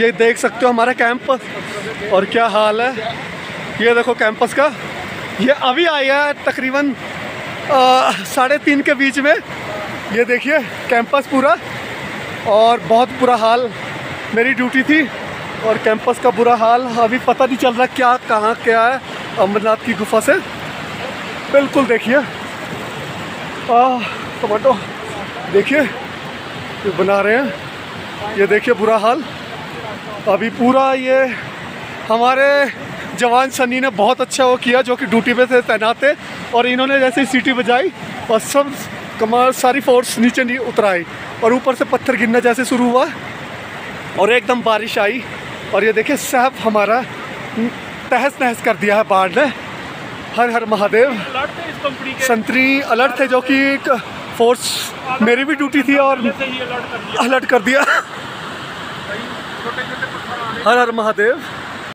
ये देख सकते हो हमारा कैंपस और क्या हाल है। ये देखो कैंपस का, ये अभी आया है तकरीबन 3:30 के बीच में। ये देखिए कैंपस पूरा, और बहुत बुरा हाल। मेरी ड्यूटी थी और कैंपस का बुरा हाल। अभी पता नहीं चल रहा क्या कहाँ क्या है अमरनाथ की गुफा से। बिल्कुल देखिए टमाटो देखिए ये बना रहे हैं। ये देखिए बुरा हाल। अभी पूरा ये हमारे जवान सनी ने बहुत अच्छा वो किया, जो कि ड्यूटी पे थे, तैनात थे, और इन्होंने जैसे ही सीटी बजाई और सब कमाल सारी फोर्स नीचे नहीं उतराई और ऊपर से पत्थर गिरना जैसे शुरू हुआ और एकदम बारिश आई। और ये देखिए सब हमारा तहस नहस कर दिया है बाढ़ ने। हर हर महादेव। संतरी अलर्ट थे, जो कि एक फोर्स मेरी भी ड्यूटी थी और अलर्ट कर दिया। हर हर महादेव।